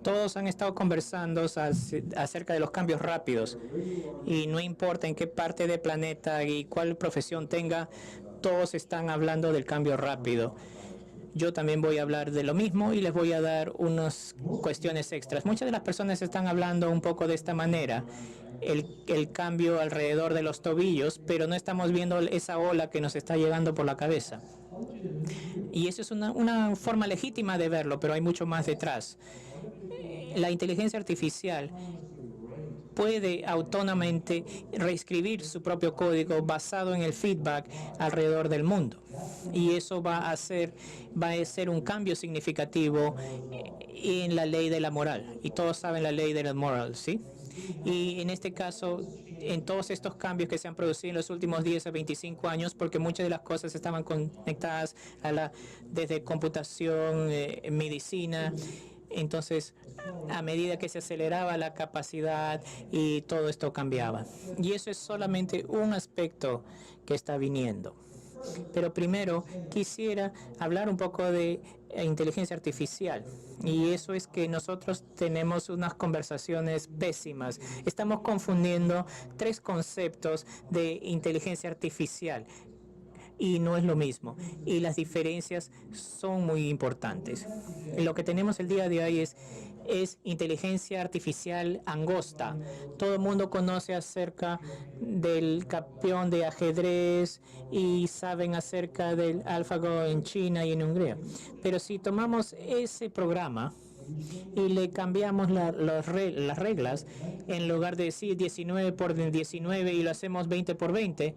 Todos han estado conversando acerca de los cambios rápidos y no importa en qué parte del planeta y cuál profesión tenga, todos están hablando del cambio rápido. Yo también voy a hablar de lo mismo y les voy a dar unas cuestiones extras. Muchas de las personas están hablando un poco de esta manera, el cambio alrededor de los tobillos, pero no estamos viendo esa ola que nos está llegando por la cabeza. Y eso es una forma legítima de verlo, pero hay mucho más detrás. La inteligencia artificial puede autónomamente reescribir su propio código basado en el feedback alrededor del mundo. Y eso va a ser un cambio significativo en la ley de la moral. Y todos saben la ley de la moral, ¿sí? Y en este caso, en todos estos cambios que se han producido en los últimos 10 a 25 años, porque muchas de las cosas estaban conectadas desde computación, medicina. Entonces, a medida que se aceleraba la capacidad y todo esto cambiaba. Y eso es solamente un aspecto que está viniendo. Pero primero quisiera hablar un poco de inteligencia artificial. Y eso es que nosotros tenemos unas conversaciones pésimas. Estamos confundiendo tres conceptos de inteligencia artificial. Y no es lo mismo. Y las diferencias son muy importantes. Lo que tenemos el día de hoy es inteligencia artificial angosta. Todo el mundo conoce acerca del campeón de ajedrez y saben acerca del AlphaGo en China y en Hungría. Pero si tomamos ese programa y le cambiamos las reglas, en lugar de decir 19 por 19 y lo hacemos 20 por 20,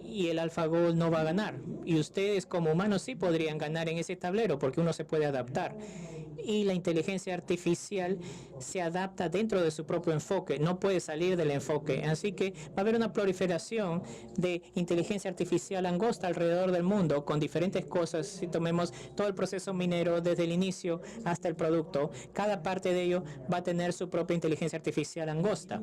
y el AlphaGo no va a ganar. Y ustedes como humanos sí podrían ganar en ese tablero porque uno se puede adaptar. Y la inteligencia artificial se adapta dentro de su propio enfoque, no puede salir del enfoque. Así que va a haber una proliferación de inteligencia artificial angosta alrededor del mundo con diferentes cosas. Si tomemos todo el proceso minero desde el inicio hasta el producto, cada parte de ello va a tener su propia inteligencia artificial angosta.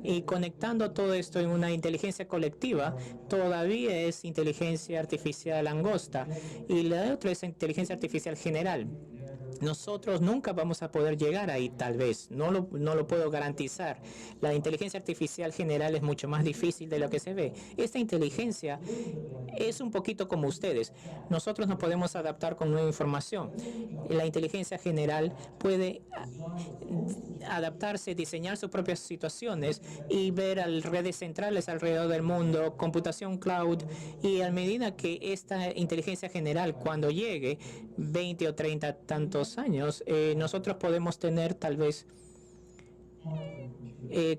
Y conectando todo esto en una inteligencia colectiva, todavía es inteligencia artificial angosta. Y la otra es inteligencia artificial general. Nosotros nunca vamos a poder llegar ahí, tal vez. No lo puedo garantizar. La inteligencia artificial general es mucho más difícil de lo que se ve. Esta inteligencia es un poquito como ustedes. Nosotros nos podemos adaptar con nueva información. La inteligencia general puede adaptarse, diseñar sus propias situaciones y ver redes centrales alrededor del mundo, computación cloud, y a medida que esta inteligencia general, cuando llegue 20 o 30 tantos años, nosotros podemos tener tal vez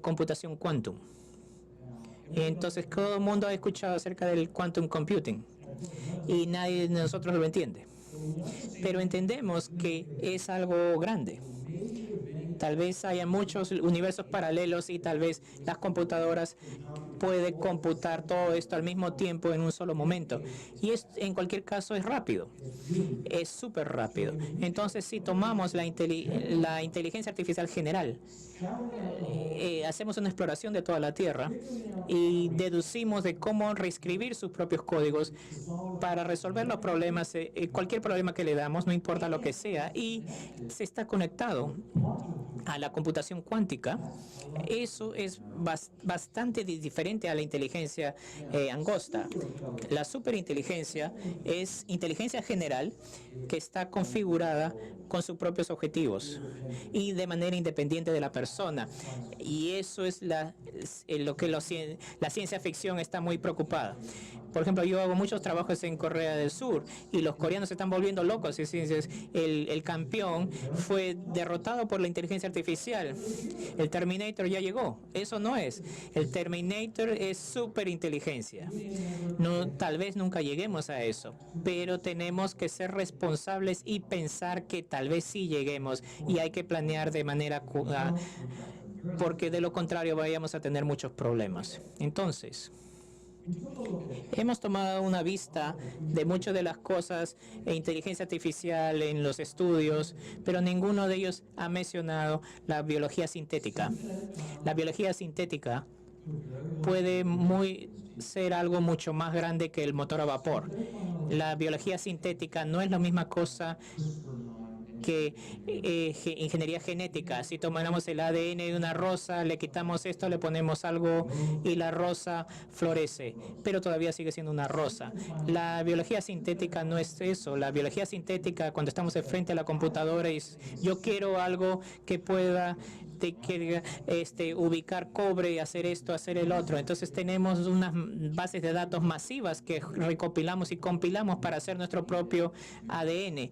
computación quantum. Entonces todo el mundo ha escuchado acerca del quantum computing y nadie de nosotros lo entiende. Pero entendemos que es algo grande. Tal vez haya muchos universos paralelos y tal vez las computadoras pueden computar todo esto al mismo tiempo en un solo momento. Y en cualquier caso es rápido. Es súper rápido. Entonces, si tomamos la inteligencia artificial general, hacemos una exploración de toda la Tierra y deducimos de cómo reescribir sus propios códigos para resolver los problemas, cualquier problema que le damos, no importa lo que sea, y se está conectado a la computación cuántica. Eso es bastante diferente a la inteligencia angosta. La superinteligencia es inteligencia general que está configurada con sus propios objetivos y de manera independiente de la persona. Y eso es lo que la ciencia ficción está muy preocupada. Por ejemplo, yo hago muchos trabajos en Corea del Sur y los coreanos se están volviendo locos. El campeón fue derrotado por la inteligencia artificial. El Terminator ya llegó. Eso no es. El Terminator es superinteligencia. No, tal vez nunca lleguemos a eso, pero tenemos que ser responsables y pensar que tal vez sí lleguemos, y hay que planear de manera porque de lo contrario vayamos a tener muchos problemas. Entonces, hemos tomado una vista de muchas de las cosas e inteligencia artificial en los estudios, pero ninguno de ellos ha mencionado la biología sintética. La biología sintética puede ser algo mucho más grande que el motor a vapor. La biología sintética no es la misma cosa que ingeniería genética. Si tomáramos el ADN de una rosa, le quitamos esto, le ponemos algo y la rosa florece, pero todavía sigue siendo una rosa. La biología sintética no es eso. La biología sintética, cuando estamos frente a la computadora, es yo quiero algo que pueda ubicar cobre y hacer esto, hacer el otro. Entonces tenemos unas bases de datos masivas que recopilamos y compilamos para hacer nuestro propio ADN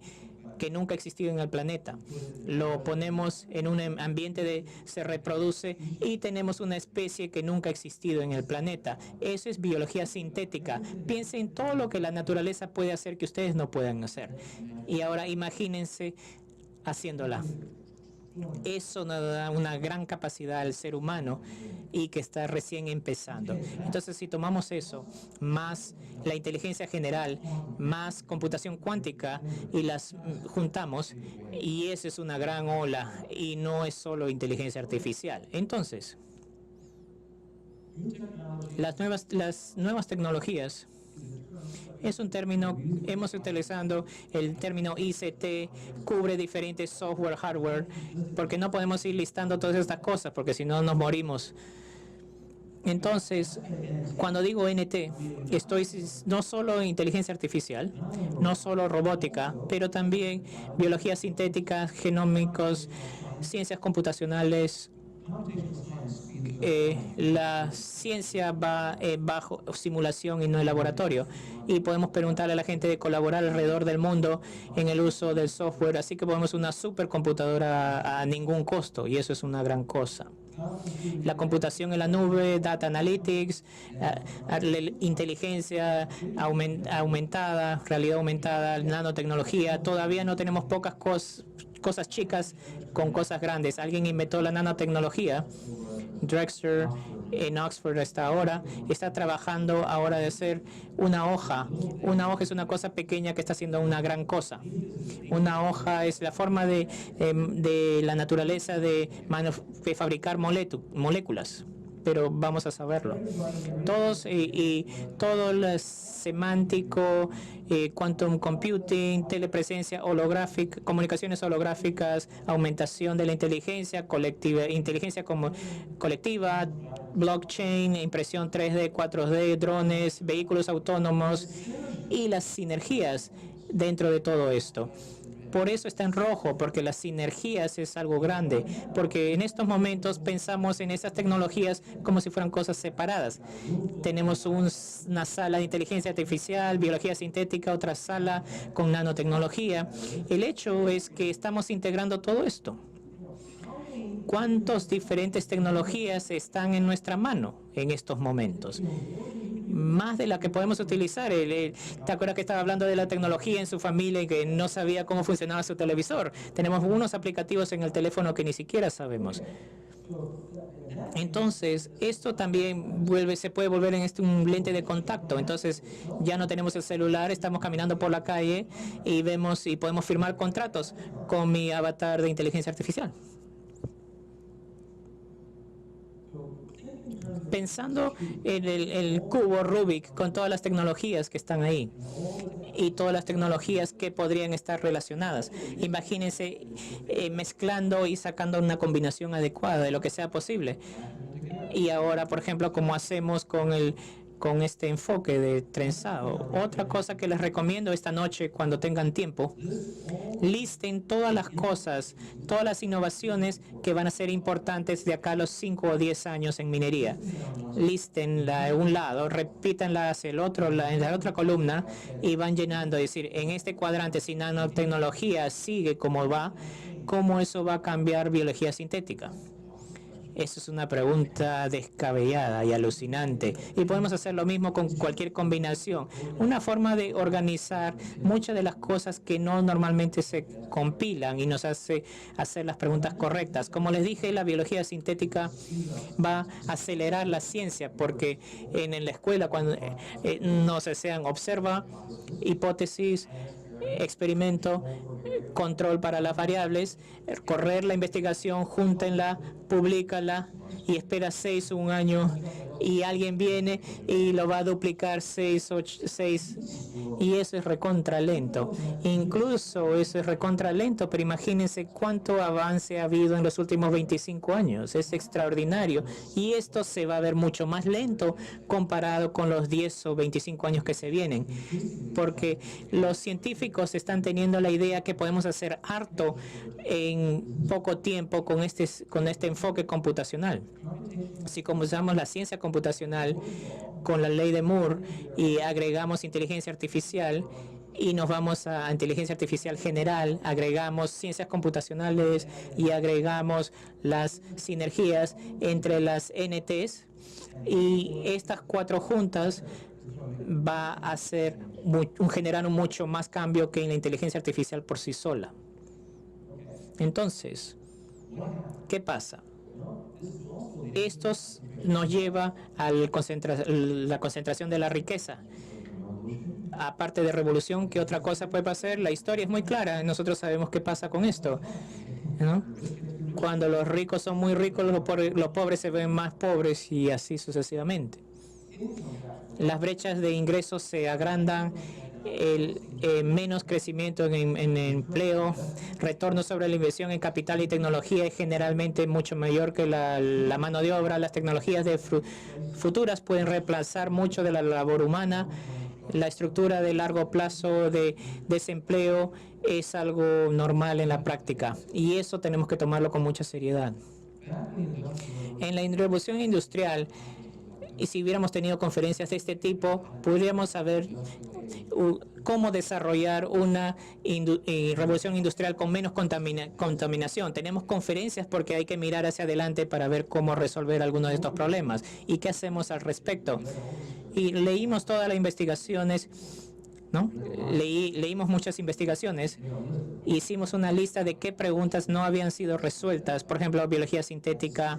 que nunca ha existido en el planeta. Lo ponemos en un ambiente se reproduce y tenemos una especie que nunca ha existido en el planeta. Eso es biología sintética. Piensen en todo lo que la naturaleza puede hacer que ustedes no puedan hacer. Y ahora imagínense haciéndola. Eso nos da una gran capacidad al ser humano y que está recién empezando. Entonces, si tomamos eso, más la inteligencia general, más computación cuántica y las juntamos, y esa es una gran ola y no es solo inteligencia artificial. Entonces, las nuevas tecnologías es un término, hemos utilizado el término ICT, cubre diferentes software, hardware, porque no podemos ir listando todas estas cosas, porque si no nos morimos. Entonces, cuando digo NT, estoy no solo inteligencia artificial, no solo robótica, pero también biología sintética, genómicos, ciencias computacionales. La ciencia va bajo simulación y no en laboratorio, y podemos preguntarle a la gente de colaborar alrededor del mundo en el uso del software, así que podemos una supercomputadora a ningún costo, y eso es una gran cosa. La computación en la nube, data analytics, inteligencia aumentada, realidad aumentada, nanotecnología. Todavía no tenemos pocas cosas chicas con cosas grandes. Alguien inventó la nanotecnología. Drexler en Oxford hasta ahora está trabajando ahora de hacer una hoja. Una hoja es una cosa pequeña que está haciendo una gran cosa. Una hoja es la forma de la naturaleza de fabricar moléculas. Pero vamos a saberlo. Todo lo semántico, quantum computing, telepresencia holográfica, comunicaciones holográficas, aumentación de la inteligencia colectiva, blockchain, impresión 3D, 4D, drones, vehículos autónomos y las sinergias dentro de todo esto. Por eso está en rojo, porque las sinergias es algo grande, porque en estos momentos pensamos en esas tecnologías como si fueran cosas separadas. Tenemos una sala de inteligencia artificial, biología sintética, otra sala con nanotecnología. El hecho es que estamos integrando todo esto. ¿Cuántas diferentes tecnologías están en nuestra mano en estos momentos? Más de la que podemos utilizar. ¿Te acuerdas que estaba hablando de la tecnología en su familia y que no sabía cómo funcionaba su televisor? Tenemos unos aplicativos en el teléfono que ni siquiera sabemos. Entonces, esto también se puede volver en un lente de contacto. Entonces, ya no tenemos el celular, estamos caminando por la calle y vemos y podemos firmar contratos con mi avatar de inteligencia artificial. Pensando en el cubo Rubik con todas las tecnologías que están ahí y todas las tecnologías que podrían estar relacionadas. Imagínense mezclando y sacando una combinación adecuada de lo que sea posible. Y ahora, por ejemplo, como hacemos con este enfoque de trenzado. Otra cosa que les recomiendo esta noche cuando tengan tiempo, listen todas las cosas, todas las innovaciones que van a ser importantes de acá a los 5 o 10 años en minería. Lístenla de un lado, repítanla hacia el otro, en la otra columna y van llenando. Es decir, en este cuadrante, si nanotecnología sigue como va, ¿cómo eso va a cambiar biología sintética? Eso es una pregunta descabellada y alucinante. Y podemos hacer lo mismo con cualquier combinación. Una forma de organizar muchas de las cosas que no normalmente se compilan y nos hace hacer las preguntas correctas. Como les dije, la biología sintética va a acelerar la ciencia porque en la escuela cuando no se sean observa, hipótesis, experimento, control para las variables, correr la investigación, júntenla, publícala y espera 6 o 1 año y alguien viene y lo va a duplicar 6, 8, 6, y eso es recontra lento. Incluso eso es recontra lento, pero imagínense cuánto avance ha habido en los últimos 25 años. Es extraordinario, y esto se va a ver mucho más lento comparado con los 10 o 25 años que se vienen, porque los científicos están teniendo la idea que podemos hacer harto en poco tiempo con este enfoque computacional. Si comenzamos la ciencia computacional con la ley de Moore y agregamos inteligencia artificial y nos vamos a inteligencia artificial general, agregamos ciencias computacionales y agregamos las sinergias entre las NTs, y estas 4 juntas va a generar mucho más cambio que en la inteligencia artificial por sí sola. Entonces, ¿qué pasa? Esto nos lleva a la concentración de la riqueza. Aparte de revolución, ¿qué otra cosa puede pasar? La historia es muy clara. Nosotros sabemos qué pasa con esto, ¿no? Cuando los ricos son muy ricos, los pobres se ven más pobres, y así sucesivamente. Las brechas de ingresos se agrandan, menos crecimiento en empleo, retorno sobre la inversión en capital y tecnología es generalmente mucho mayor que la mano de obra. Las tecnologías futuras pueden reemplazar mucho de la labor humana. La estructura de largo plazo de desempleo es algo normal en la práctica, y eso tenemos que tomarlo con mucha seriedad. En la revolución industrial, y si hubiéramos tenido conferencias de este tipo, podríamos saber cómo desarrollar una revolución industrial con menos contaminación. Tenemos conferencias porque hay que mirar hacia adelante para ver cómo resolver algunos de estos problemas y qué hacemos al respecto. Y leímos todas las investigaciones, ¿no? Leímos muchas investigaciones, hicimos una lista de qué preguntas no habían sido resueltas, por ejemplo, biología sintética,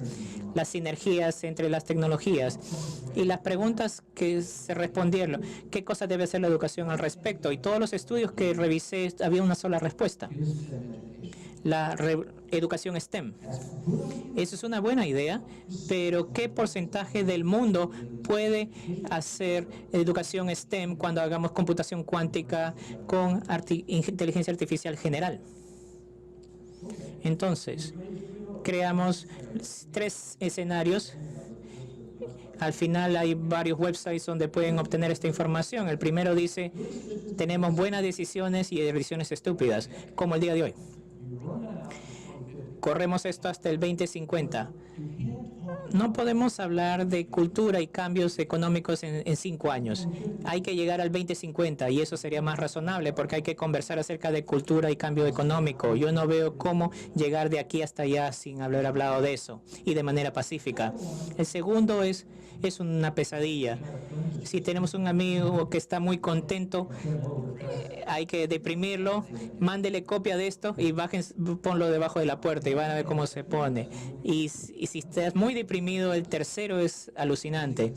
las sinergias entre las tecnologías, y las preguntas que se respondieron, ¿qué cosa debe hacer la educación al respecto? Y todos los estudios que revisé, había una sola respuesta: la educación STEM. Eso es una buena idea, pero ¿qué porcentaje del mundo puede hacer educación STEM cuando hagamos computación cuántica con inteligencia artificial general? Entonces, creamos 3 escenarios. Al final hay varios websites donde pueden obtener esta información. El primero dice, tenemos buenas decisiones y decisiones estúpidas, como el día de hoy. Corremos esto hasta el 2050. No podemos hablar de cultura y cambios económicos en 5 años. Hay que llegar al 2050, y eso sería más razonable porque hay que conversar acerca de cultura y cambio económico. Yo no veo cómo llegar de aquí hasta allá sin haber hablado de eso y de manera pacífica. El segundo es una pesadilla. Si tenemos un amigo que está muy contento, hay que deprimirlo, mándele copia de esto y ponlo debajo de la puerta y van a ver cómo se pone. Y si estás muy deprimido, el tercero es alucinante.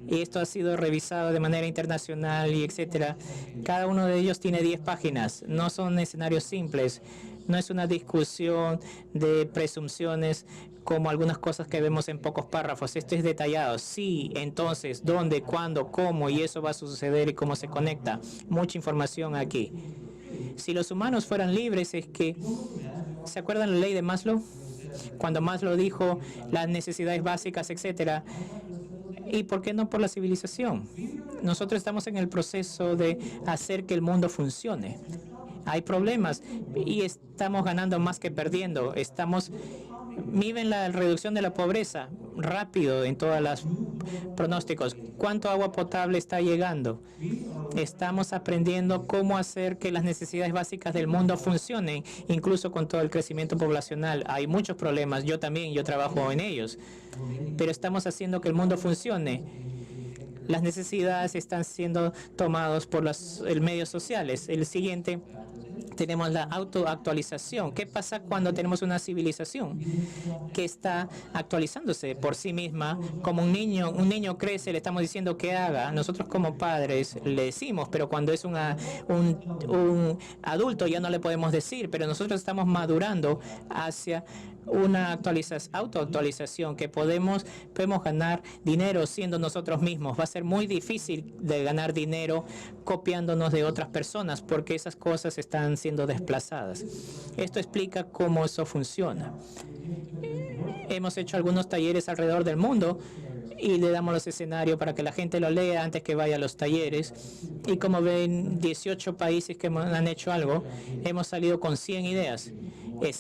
Y esto ha sido revisado de manera internacional y etcétera. Cada uno de ellos tiene 10 páginas. No son escenarios simples. No es una discusión de presunciones como algunas cosas que vemos en pocos párrafos. Esto es detallado. Sí, entonces, dónde, cuándo, cómo, y eso va a suceder y cómo se conecta. Mucha información aquí. Si los humanos fueran libres, es que... ¿Se acuerdan la ley de Maslow? Cuando Maslow dijo las necesidades básicas, etcétera. ¿Y por qué no por la civilización? Nosotros estamos en el proceso de hacer que el mundo funcione. Hay problemas y estamos ganando más que perdiendo. Miren la reducción de la pobreza rápido en todos los pronósticos. ¿Cuánto agua potable está llegando? Estamos aprendiendo cómo hacer que las necesidades básicas del mundo funcionen, incluso con todo el crecimiento poblacional. Hay muchos problemas, yo trabajo en ellos, pero estamos haciendo que el mundo funcione. Las necesidades están siendo tomadas por los medios sociales. El siguiente, tenemos la autoactualización. ¿Qué pasa cuando tenemos una civilización que está actualizándose por sí misma? Como un niño crece, le estamos diciendo que haga. Nosotros como padres le decimos, pero cuando es un adulto ya no le podemos decir. Pero nosotros estamos madurando hacia una autoactualización, que podemos ganar dinero siendo nosotros mismos. Va a ser muy difícil de ganar dinero copiándonos de otras personas porque esas cosas están siendo desplazadas. Esto explica cómo eso funciona. Hemos hecho algunos talleres alrededor del mundo y le damos los escenarios para que la gente lo lea antes que vaya a los talleres. Y como ven, 18 países que han hecho algo, hemos salido con 100 ideas.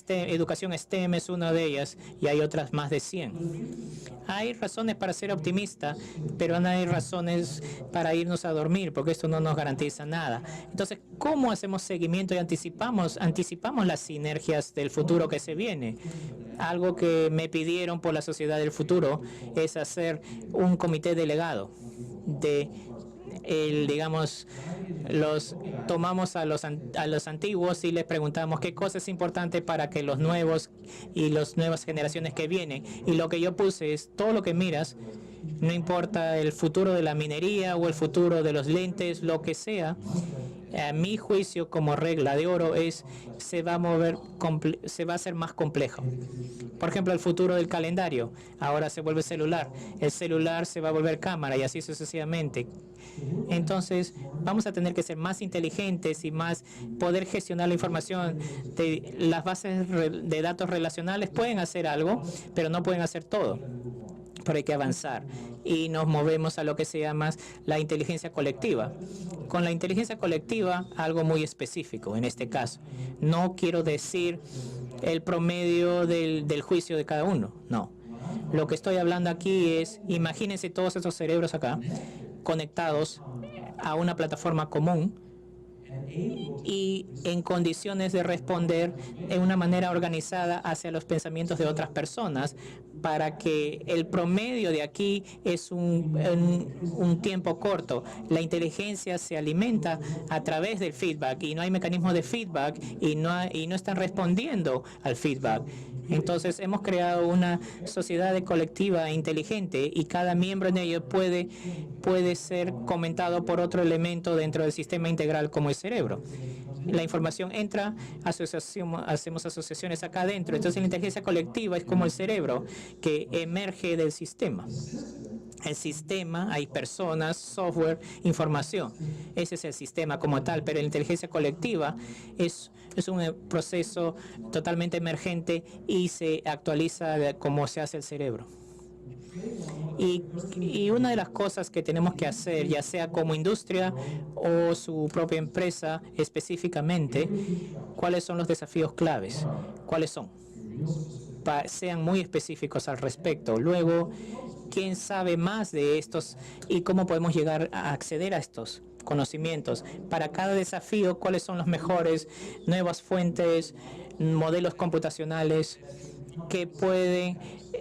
Educación STEM es una de ellas y hay otras más de 100. Hay razones para ser optimista, pero no hay razones para irnos a dormir, porque esto no nos garantiza nada. Entonces, ¿cómo hacemos seguimiento y anticipamos las sinergias del futuro que se viene? Algo que me pidieron por la Sociedad del Futuro es hacer un comité delegado de digamos, tomamos a los antiguos y les preguntamos qué cosa es importante para que los nuevos y las nuevas generaciones que vienen. Y lo que yo puse es todo lo que miras, no importa el futuro de la minería o el futuro de los lentes, lo que sea. A mi juicio, como regla de oro, se va a hacer más complejo. Por ejemplo, el futuro del calendario. Ahora se vuelve celular. El celular se va a volver cámara y así sucesivamente. Entonces, vamos a tener que ser más inteligentes y más poder gestionar la información. Las bases de datos relacionales pueden hacer algo, pero no pueden hacer todo. Pero hay que avanzar y nos movemos a lo que se llama la inteligencia colectiva. Con la inteligencia colectiva, algo muy específico en este caso. No quiero decir el promedio del juicio de cada uno, no. Lo que estoy hablando aquí es, imagínense todos esos cerebros acá conectados a una plataforma común y en condiciones de responder de una manera organizada hacia los pensamientos de otras personas, para que el promedio de aquí es un tiempo corto. La inteligencia se alimenta a través del feedback y no hay mecanismos de feedback y no están respondiendo al feedback. Entonces hemos creado una sociedad colectiva inteligente y cada miembro en ello puede ser comentado por otro elemento dentro del sistema integral como el cerebro. La información entra, hacemos asociaciones acá adentro. Entonces la inteligencia colectiva es como el cerebro que emerge del sistema. El sistema, hay personas, software, información. Ese es el sistema como tal, pero la inteligencia colectiva es un proceso totalmente emergente y se actualiza de cómo se hace el cerebro. Y una de las cosas que tenemos que hacer, ya sea como industria o su propia empresa específicamente, ¿cuáles son los desafíos claves? ¿Cuáles son? Sean muy específicos al respecto. Luego, ¿quién sabe más de estos y cómo podemos llegar a acceder a estos conocimientos? Para cada desafío, ¿cuáles son los mejores nuevas fuentes, modelos computacionales que pueden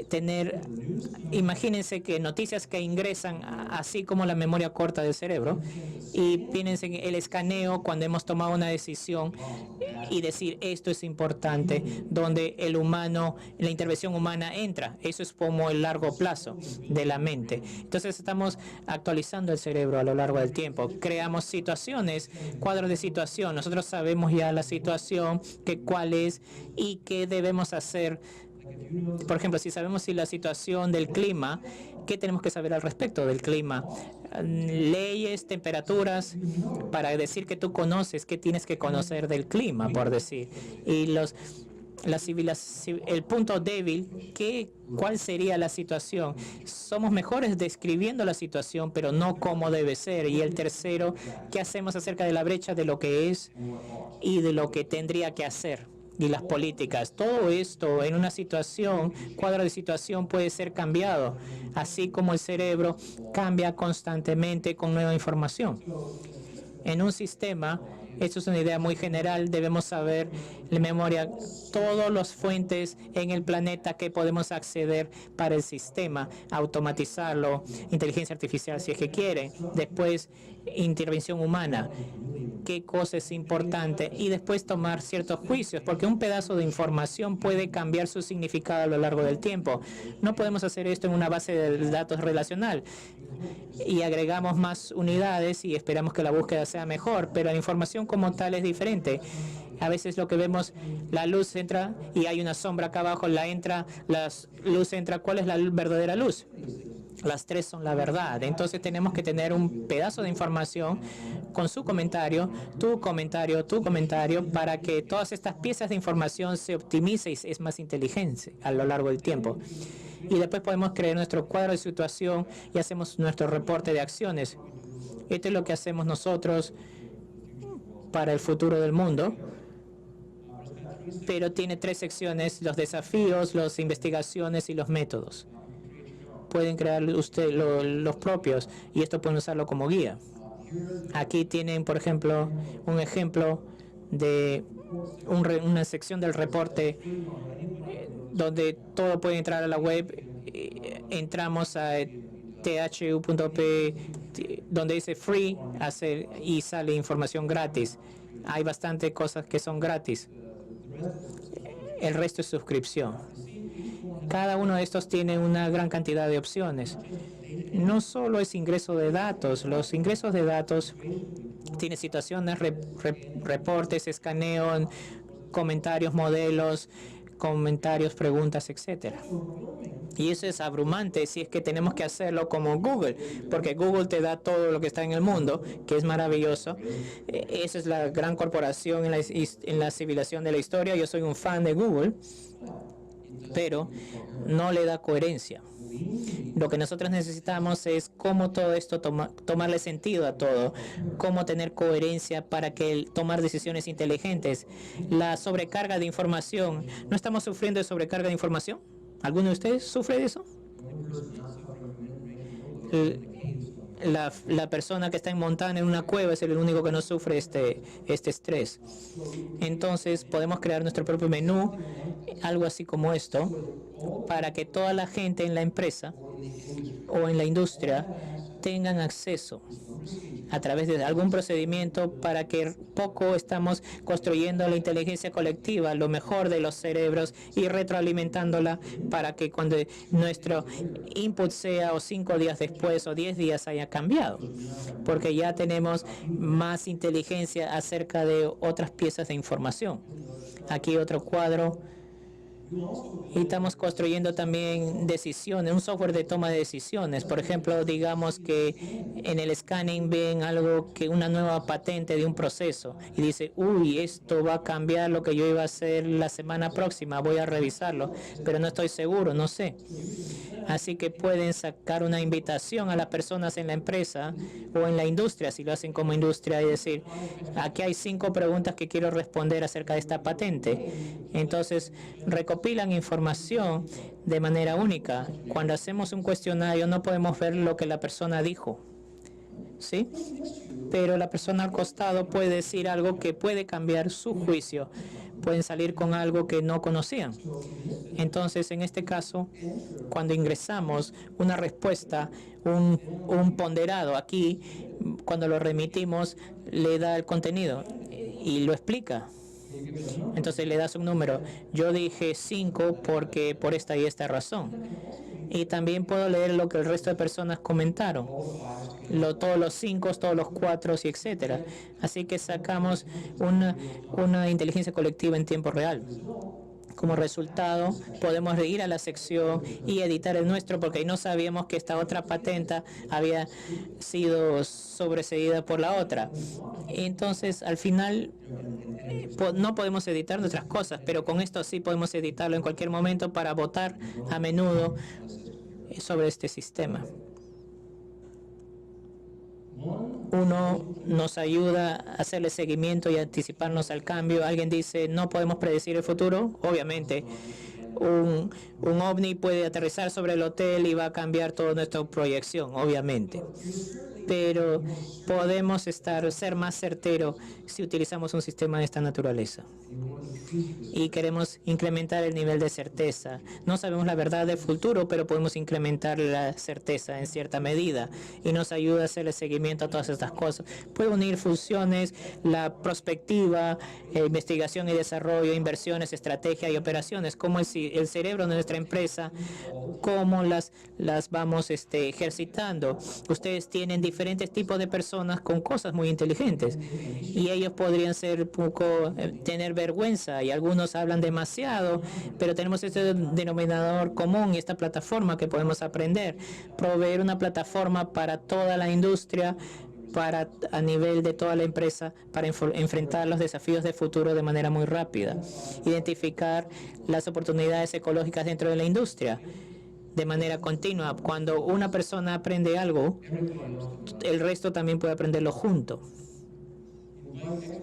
tener? Imagínense que noticias que ingresan así como la memoria corta del cerebro, y piensen en el escaneo cuando hemos tomado una decisión y decir esto es importante, donde el humano, la intervención humana entra. Eso es como el largo plazo de la mente. Entonces estamos actualizando el cerebro a lo largo del tiempo. Creamos situaciones, cuadros de situación. Nosotros sabemos ya la situación, cuál es y qué debemos hacer. Por ejemplo, si sabemos la situación del clima, ¿qué tenemos que saber al respecto del clima? Leyes, temperaturas, para decir que tú conoces, qué tienes que conocer del clima, por decir. Y el punto débil, ¿cuál sería la situación? Somos mejores describiendo la situación, pero no cómo debe ser. Y el tercero, ¿qué hacemos acerca de la brecha de lo que es y de lo que tendría que hacer? Y las políticas, todo esto en una situación, cuadro de situación puede ser cambiado, así como el cerebro cambia constantemente con nueva información. En un sistema, esto es una idea muy general, debemos saber la memoria, todas las fuentes en el planeta que podemos acceder para el sistema, automatizarlo, inteligencia artificial si es que quiere, después intervención humana, qué cosa es importante y después tomar ciertos juicios, porque un pedazo de información puede cambiar su significado a lo largo del tiempo. No podemos hacer esto en una base de datos relacional y agregamos más unidades y esperamos que la búsqueda sea mejor, pero la información como tal es diferente. A veces lo que vemos, la luz entra y hay una sombra acá abajo, la luz entra. ¿Cuál es la verdadera luz? Las tres son la verdad. Entonces tenemos que tener un pedazo de información con su comentario, tu comentario, para que todas estas piezas de información se optimice y es más inteligente a lo largo del tiempo. Y después podemos crear nuestro cuadro de situación y hacemos nuestro reporte de acciones. Esto es lo que hacemos nosotros para el futuro del mundo. Pero tiene tres secciones: los desafíos, las investigaciones y los métodos. Pueden crear ustedes los propios y esto pueden usarlo como guía. Aquí tienen, por ejemplo, un ejemplo de una sección del reporte donde todo puede entrar a la web. Entramos a thu.p donde dice free y sale información gratis. Hay bastantes cosas que son gratis. El resto es suscripción. Cada uno de estos tiene una gran cantidad de opciones. No solo es ingreso de datos. Los ingresos de datos tienen situaciones, reportes, escaneo, comentarios, modelos, preguntas, etcétera. Y eso es abrumante si es que tenemos que hacerlo como Google, porque Google te da todo lo que está en el mundo, que es maravilloso. Esa es la gran corporación en la civilización de la historia. Yo soy un fan de Google, pero no le da coherencia. Lo que nosotros necesitamos es cómo todo esto tomarle sentido a todo, cómo tener coherencia para que tomar decisiones inteligentes. La sobrecarga de información. ¿No estamos sufriendo de sobrecarga de información? ¿Alguno de ustedes sufre de eso? La persona que está en Montana en una cueva es el único que no sufre este estrés. Entonces podemos crear nuestro propio menú, algo así como esto, para que toda la gente en la empresa o en la industria tengan acceso a través de algún procedimiento, para que poco estamos construyendo la inteligencia colectiva, lo mejor de los cerebros, y retroalimentándola para que cuando nuestro input sea o 5 días después o 10 días haya cambiado, porque ya tenemos más inteligencia acerca de otras piezas de información. Aquí otro cuadro. Y estamos construyendo también decisiones, un software de toma de decisiones. Por ejemplo, digamos que en el scanning ven una nueva patente de un proceso y dice, uy, esto va a cambiar lo que yo iba a hacer la semana próxima, voy a revisarlo, pero no estoy seguro, no sé. Así que pueden sacar una invitación a las personas en la empresa o en la industria, si lo hacen como industria, y decir, aquí hay 5 preguntas que quiero responder acerca de esta patente. Entonces, recopilan información de manera única. Cuando hacemos un cuestionario no podemos ver lo que la persona dijo, ¿sí? Pero la persona al costado puede decir algo que puede cambiar su juicio. Pueden salir con algo que no conocían. Entonces, en este caso, cuando ingresamos una respuesta, un ponderado, aquí, cuando lo remitimos, le da el contenido y lo explica. Entonces le das un número. Yo dije 5 porque por esta y esta razón. Y también puedo leer lo que el resto de personas comentaron. Todos los 5, todos los 4 y etcétera. Así que sacamos una inteligencia colectiva en tiempo real. Como resultado, podemos ir a la sección y editar el nuestro, porque no sabíamos que esta otra patente había sido sobreseída por la otra. Entonces, al final, no podemos editar nuestras cosas, pero con esto sí podemos editarlo en cualquier momento para votar a menudo sobre este sistema. Uno nos ayuda a hacerle seguimiento y anticiparnos al cambio. Alguien dice, no podemos predecir el futuro. Obviamente, un ovni puede aterrizar sobre el hotel y va a cambiar toda nuestra proyección, obviamente. Pero podemos ser más certeros si utilizamos un sistema de esta naturaleza. Y queremos incrementar el nivel de certeza. No sabemos la verdad del futuro, pero podemos incrementar la certeza en cierta medida. Y nos ayuda a hacerle seguimiento a todas estas cosas. Puede unir funciones, la prospectiva, investigación y desarrollo, inversiones, estrategia y operaciones, como el cerebro de nuestra empresa, cómo las vamos ejercitando. Ustedes tienen diferentes tipos de personas con cosas muy inteligentes. Y ellos podrían ser tener vergüenza y algunos hablan demasiado, pero tenemos este denominador común y esta plataforma que podemos aprender. Proveer una plataforma para toda la industria, a nivel de toda la empresa, para enfrentar los desafíos de futuro de manera muy rápida. Identificar las oportunidades ecológicas dentro de la industria de manera continua. Cuando una persona aprende algo, el resto también puede aprenderlo junto.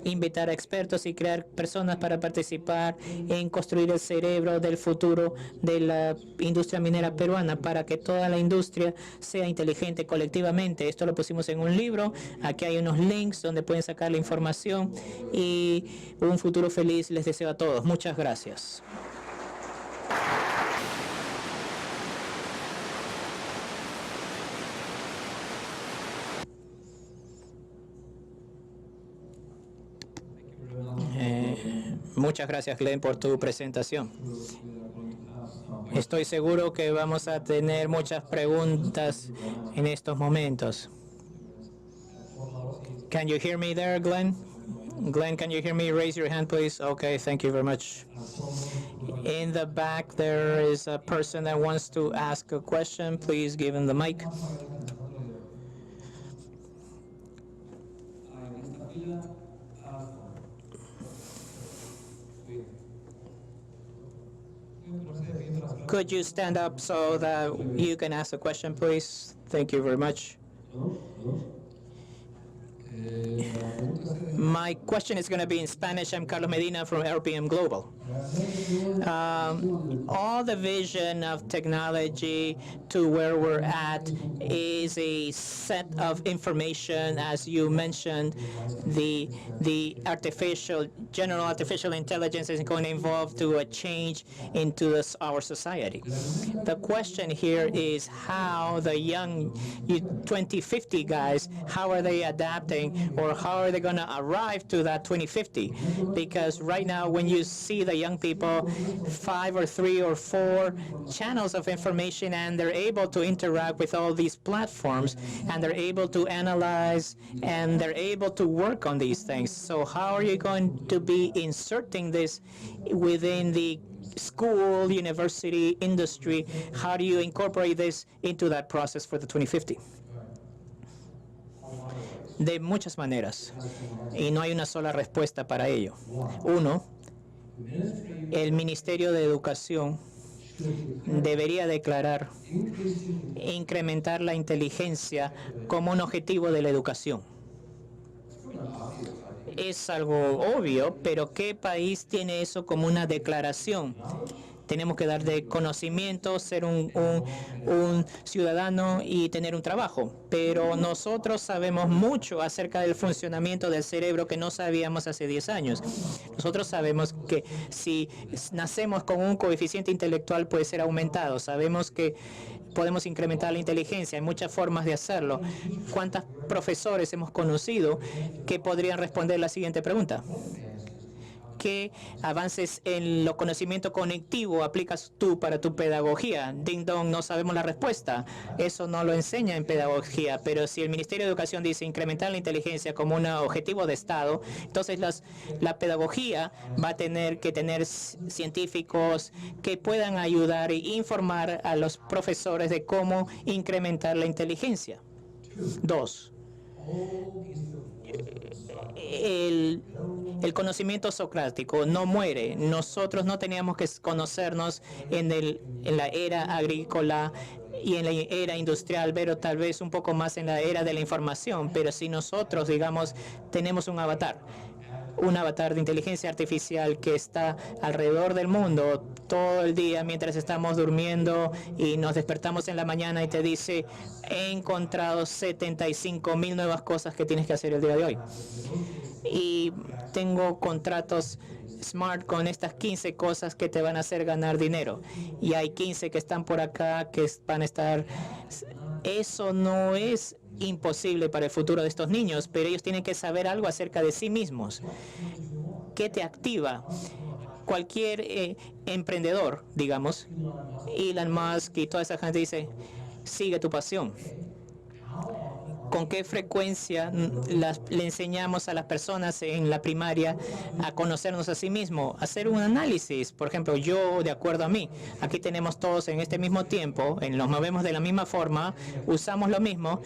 Invitar a expertos y crear personas para participar en construir el cerebro del futuro de la industria minera peruana para que toda la industria sea inteligente colectivamente. Esto lo pusimos en un libro. Aquí hay unos links donde pueden sacar la información y un futuro feliz les deseo a todos. Muchas gracias. Muchas gracias, Glenn, por tu presentación. Estoy seguro que vamos a tener muchas preguntas en estos momentos. Can you hear me there, Glenn? Glenn, can you hear me? Raise your hand, please. Okay, thank you very much. In the back, there is a person that wants to ask a question. Please give him the mic. Could you stand up so that you can ask a question, please? Thank you very much. My question is going to be in Spanish. I'm Carlos Medina from RPM Global. All the vision of technology to where we're at is a set of information, as you mentioned. The general artificial intelligence is going to evolve to a change into our society. The question here is how the young 2050 guys, how are they adapting, or how are they going to arrive to that 2050? Because right now, when you see the young people, 5 or 3 or 4 channels of information, and they're able to interact with all these platforms, and they're able to analyze, and they're able to work on these things. So how are you going to be inserting this within the school, university, industry? How do you incorporate this into that process for the 2050? De muchas maneras, y no hay una sola respuesta para ello. Uno, el Ministerio de Educación debería declarar incrementar la inteligencia como un objetivo de la educación. Es algo obvio, pero ¿qué país tiene eso como una declaración? Tenemos que dar de conocimiento, ser un ciudadano y tener un trabajo. Pero nosotros sabemos mucho acerca del funcionamiento del cerebro que no sabíamos hace 10 años. Nosotros sabemos que si nacemos con un coeficiente intelectual puede ser aumentado. Sabemos que podemos incrementar la inteligencia. Hay muchas formas de hacerlo. ¿Cuántos profesores hemos conocido que podrían responder la siguiente pregunta? ¿Qué avances en lo conocimiento cognitivo aplicas tú para tu pedagogía? Ding dong, no sabemos la respuesta. Eso no lo enseña en pedagogía, pero si el Ministerio de Educación dice incrementar la inteligencia como un objetivo de Estado, entonces la pedagogía va a tener que tener científicos que puedan ayudar e informar a los profesores de cómo incrementar la inteligencia. 2. El conocimiento socrático no muere. Nosotros no teníamos que conocernos en la era agrícola y en la era industrial, pero tal vez un poco más en la era de la información. Pero si nosotros, digamos, tenemos un avatar de inteligencia artificial que está alrededor del mundo todo el día mientras estamos durmiendo y nos despertamos en la mañana y te dice, he encontrado 75,000 nuevas cosas que tienes que hacer el día de hoy. Y tengo contratos Smart con estas 15 cosas que te van a hacer ganar dinero. Y hay 15 que están por acá que van a estar... Eso no es imposible para el futuro de estos niños, pero ellos tienen que saber algo acerca de sí mismos. ¿Qué te activa? Cualquier emprendedor, digamos, Elon Musk y toda esa gente dice, sigue tu pasión. ¿Con qué frecuencia le enseñamos a las personas en la primaria a conocernos a sí mismos? Hacer un análisis. Por ejemplo, yo, de acuerdo a mí, aquí tenemos todos en este mismo tiempo, nos movemos de la misma forma, usamos lo mismo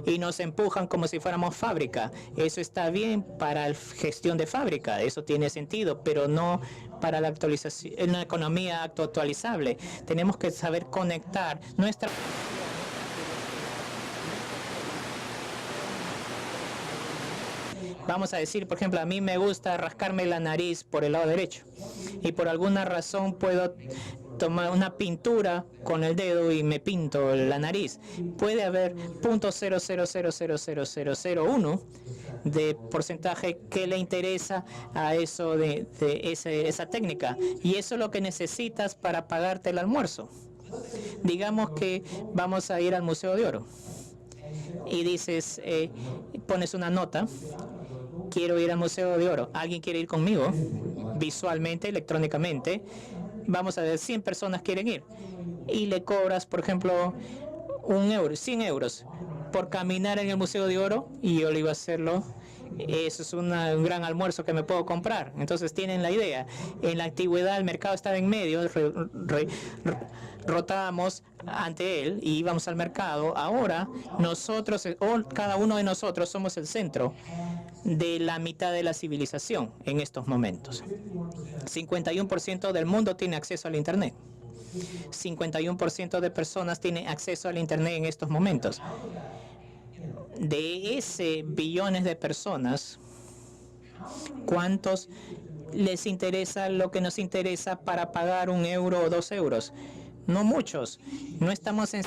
y nos empujan como si fuéramos fábrica. Eso está bien para la gestión de fábrica, eso tiene sentido, pero no para la actualización, en una economía actualizable. Tenemos que saber conectar nuestra... Vamos a decir, por ejemplo, a mí me gusta rascarme la nariz por el lado derecho y por alguna razón puedo tomar una pintura con el dedo y me pinto la nariz. Puede haber 0.00000001 de porcentaje que le interesa a eso de esa técnica, y eso es lo que necesitas para pagarte el almuerzo. Digamos que vamos a ir al Museo de Oro y dices, pones una nota: quiero ir al Museo de Oro. ¿Alguien quiere ir conmigo? Visualmente, electrónicamente. Vamos a ver, 100 personas quieren ir. Y le cobras, por ejemplo, 1 euro, 100 euros por caminar en el Museo de Oro, y yo le iba a hacerlo. Eso es un gran almuerzo que me puedo comprar. Entonces tienen la idea. En la antigüedad el mercado estaba en medio, rotábamos ante él y íbamos al mercado. Ahora nosotros, o cada uno de nosotros, somos el centro de la mitad de la civilización en estos momentos. 51% del mundo tiene acceso al Internet. 51% de personas tienen acceso al Internet en estos momentos. De ese billones de personas, ¿cuántos les interesa lo que nos interesa para pagar 1 euro o 2 euros? No muchos. No estamos en...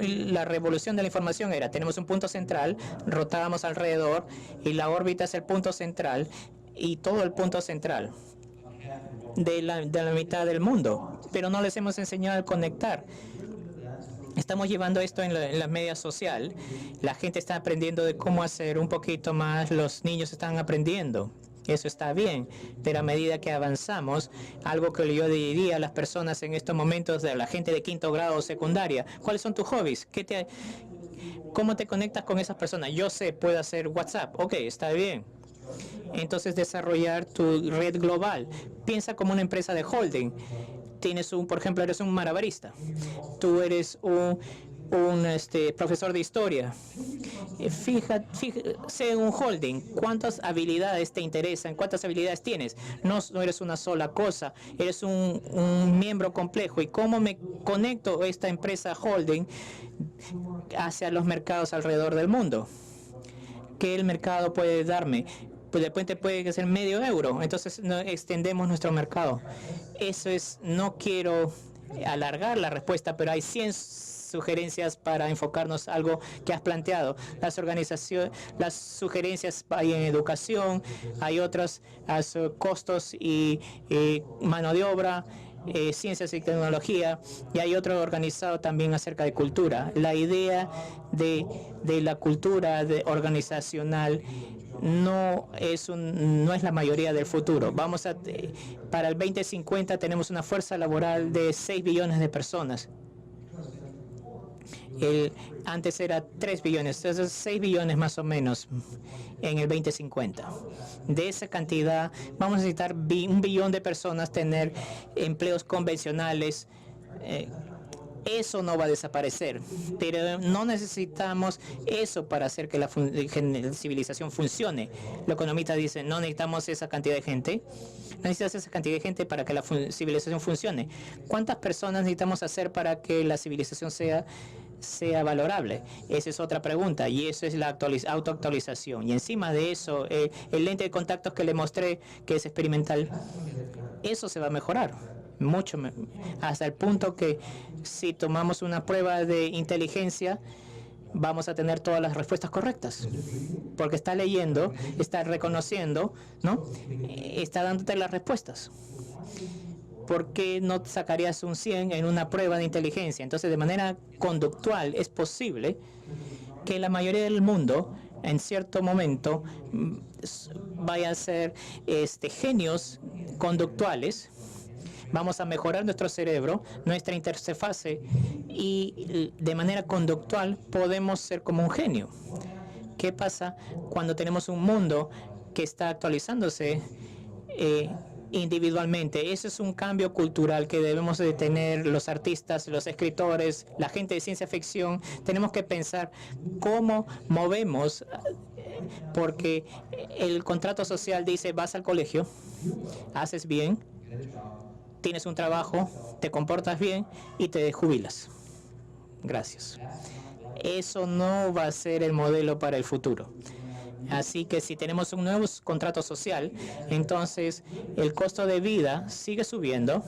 La revolución de la información era, tenemos un punto central, rotábamos alrededor y la órbita es el punto central y todo el punto central de la mitad del mundo, pero no les hemos enseñado a conectar. Estamos llevando esto en la media social. La gente está aprendiendo de cómo hacer un poquito más, los niños están aprendiendo. Eso está bien, pero a medida que avanzamos, algo que yo diría a las personas en estos momentos, de la gente de quinto grado o secundaria: ¿cuáles son tus hobbies? ¿Cómo te conectas con esas personas? Yo sé, puedo hacer WhatsApp. Ok, está bien. Entonces, desarrollar tu red global. Piensa como una empresa de holding. Tienes por ejemplo, eres un malabarista. Tú eres un profesor de historia. Sé un holding. ¿Cuántas habilidades te interesan? ¿Cuántas habilidades tienes? No eres una sola cosa. Eres un miembro complejo. ¿Y cómo me conecto a esta empresa holding hacia los mercados alrededor del mundo? ¿Qué el mercado puede darme? Pues de repente puede ser medio euro. Entonces no extendemos nuestro mercado. Eso es, no quiero alargar la respuesta, pero hay 100 sugerencias para enfocarnos algo que has planteado. Las sugerencias hay en educación, hay otras costos y mano de obra, ciencias y tecnología, y hay otro organizado también acerca de cultura. La idea de la cultura organizacional no es la mayoría del futuro. Para el 2050 tenemos una fuerza laboral de 6 billones de personas. Antes era 3 billones, entonces 6 billones más o menos en el 2050. De esa cantidad vamos a necesitar 1 billón de personas tener empleos convencionales. Eso no va a desaparecer, pero no necesitamos eso para hacer que la civilización funcione. Los economistas dicen, no necesitamos esa cantidad de gente, necesitas esa cantidad de gente para que la civilización funcione. ¿Cuántas personas necesitamos hacer para que la civilización sea valorable? Esa es otra pregunta, y eso es la autoactualización. Y encima de eso, el lente de contactos que le mostré, que es experimental, eso se va a mejorar mucho, hasta el punto que si tomamos una prueba de inteligencia vamos a tener todas las respuestas correctas, porque está leyendo, está reconociendo, ¿no? Está dándote las respuestas. ¿Por qué no sacarías un 100 en una prueba de inteligencia? Entonces, de manera conductual, es posible que la mayoría del mundo, en cierto momento, vaya a ser genios conductuales, Vamos a mejorar nuestro cerebro, nuestra interfase, y de manera conductual podemos ser como un genio. ¿Qué pasa cuando tenemos un mundo que está actualizándose individualmente? Ese es un cambio cultural que debemos de tener los artistas, los escritores, la gente de ciencia ficción. Tenemos que pensar cómo movemos, porque el contrato social dice: vas al colegio, haces bien, tienes un trabajo, te comportas bien y te jubilas. Gracias. Eso no va a ser el modelo para el futuro. Así que si tenemos un nuevo contrato social, entonces el costo de vida sigue subiendo.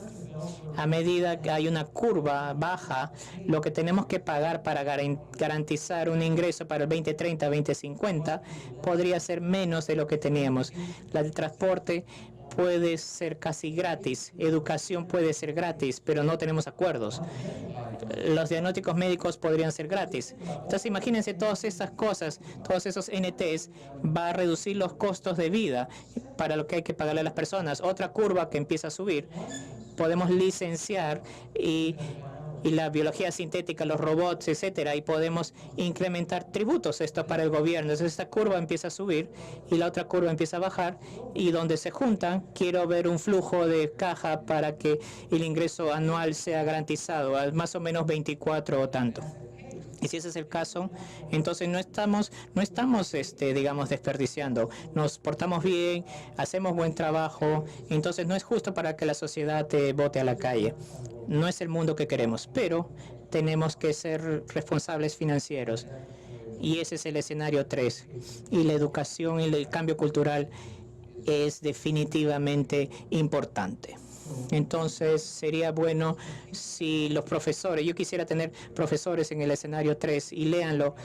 A medida que hay una curva baja, lo que tenemos que pagar para garantizar un ingreso para el 2030, 2050, podría ser menos de lo que teníamos. El transporte puede ser casi gratis, educación puede ser gratis, pero no tenemos acuerdos. Los diagnósticos médicos podrían ser gratis. Entonces imagínense todas estas cosas, todos esos NTs, va a reducir los costos de vida para lo que hay que pagarle a las personas. Otra curva que empieza a subir, podemos licenciar y la biología sintética, los robots, etcétera, y podemos incrementar tributos, esto para el gobierno. Entonces esta curva empieza a subir y la otra curva empieza a bajar, y donde se juntan, quiero ver un flujo de caja para que el ingreso anual sea garantizado a más o menos 24 o tanto. Y si ese es el caso, entonces no estamos digamos, desperdiciando. Nos portamos bien, hacemos buen trabajo, entonces no es justo para que la sociedad te bote a la calle. No es el mundo que queremos, pero tenemos que ser responsables financieros. Y ese es el escenario 3. Y la educación y el cambio cultural es definitivamente importante. Entonces sería bueno si los profesores, yo quisiera tener profesores en el escenario 3 y léanlo.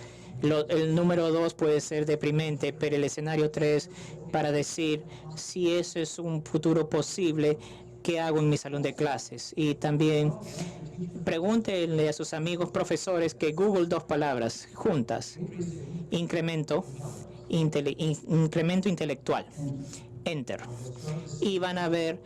El número 2 puede ser deprimente, pero el escenario 3 para decir si eso es un futuro posible, ¿qué hago en mi salón de clases? Y también pregúntenle a sus amigos profesores que Google 2 palabras juntas: incremento intelectual, enter, y van a ver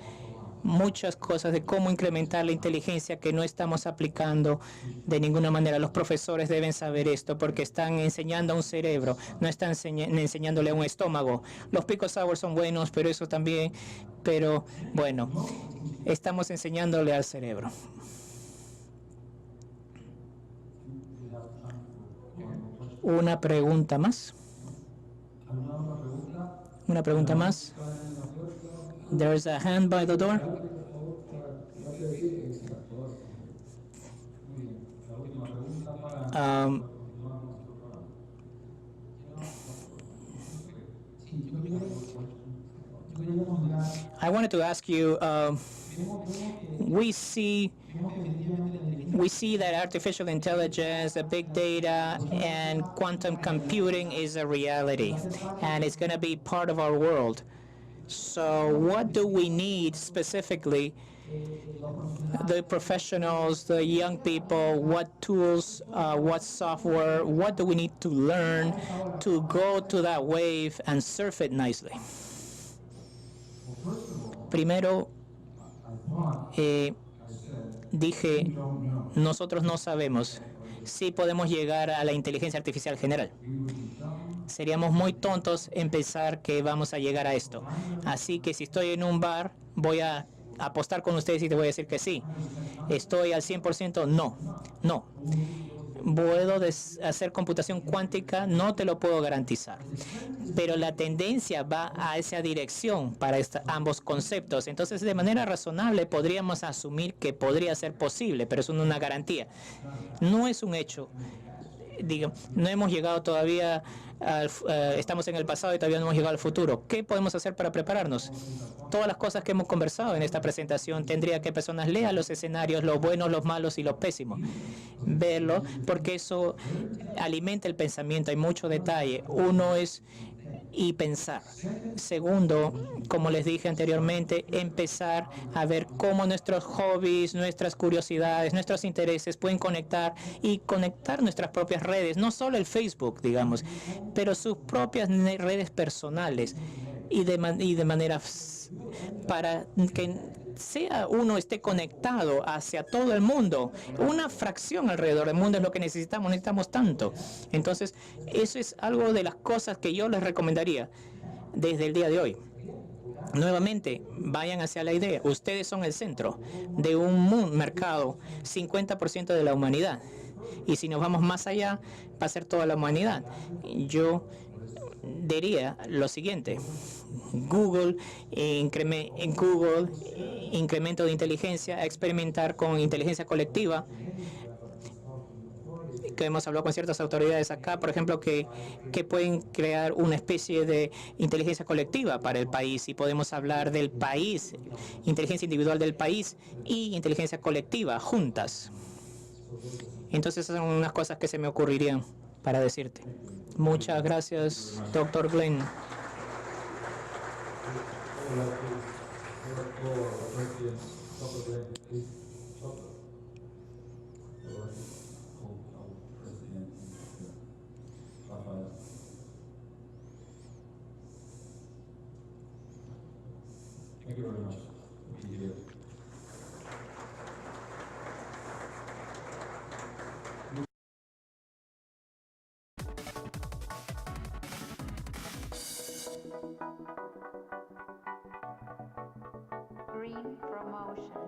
muchas cosas de cómo incrementar la inteligencia que no estamos aplicando de ninguna manera. Los profesores deben saber esto porque están enseñando a un cerebro, no están enseñándole a un estómago. Los pico sour son buenos, pero eso también, pero bueno, estamos enseñándole al cerebro. Una pregunta más. Una pregunta más. There's a hand by the door. I wanted to ask you, we see that artificial intelligence, big data, and quantum computing is a reality, and it's going to be part of our world. So what do we need specifically, the professionals, the young people, what tools, what software, what do we need to learn to go to that wave and surf it nicely? Primero, dije, nosotros no sabemos si podemos llegar a la inteligencia artificial general. Seríamos muy tontos en pensar que vamos a llegar a esto. Así que si estoy en un bar, voy a apostar con ustedes y te voy a decir que sí. ¿Estoy al 100%? No. ¿Puedo hacer computación cuántica? No te lo puedo garantizar. Pero la tendencia va a esa dirección para ambos conceptos. Entonces, de manera razonable, podríamos asumir que podría ser posible, pero eso no es una garantía. No es un hecho. No hemos llegado todavía, estamos en el pasado y todavía no hemos llegado al futuro. ¿Qué podemos hacer para prepararnos? Todas las cosas que hemos conversado en esta presentación, tendría que personas lean los escenarios, los buenos, los malos y los pésimos. Verlo, porque eso alimenta el pensamiento, hay mucho detalle. Uno es y pensar. Segundo, como les dije anteriormente, empezar a ver cómo nuestros hobbies, nuestras curiosidades, nuestros intereses pueden conectar nuestras propias redes, no solo el Facebook, digamos, pero sus propias redes personales y de manera para que sea uno esté conectado hacia todo el mundo. Una fracción alrededor del mundo es lo que necesitamos tanto. Entonces, eso es algo de las cosas que yo les recomendaría desde el día de hoy. Nuevamente, vayan hacia la idea. Ustedes son el centro de un mercado, 50% de la humanidad. Y si nos vamos más allá, va a ser toda la humanidad. Yo diría lo siguiente. Google, incremento de inteligencia, experimentar con inteligencia colectiva, que hemos hablado con ciertas autoridades acá, por ejemplo, que pueden crear una especie de inteligencia colectiva para el país, y podemos hablar del país, inteligencia individual del país y inteligencia colectiva juntas. Entonces esas son unas cosas que se me ocurrirían para decirte. Muchas gracias, doctor Glenn. Thank you very much. Green promotion.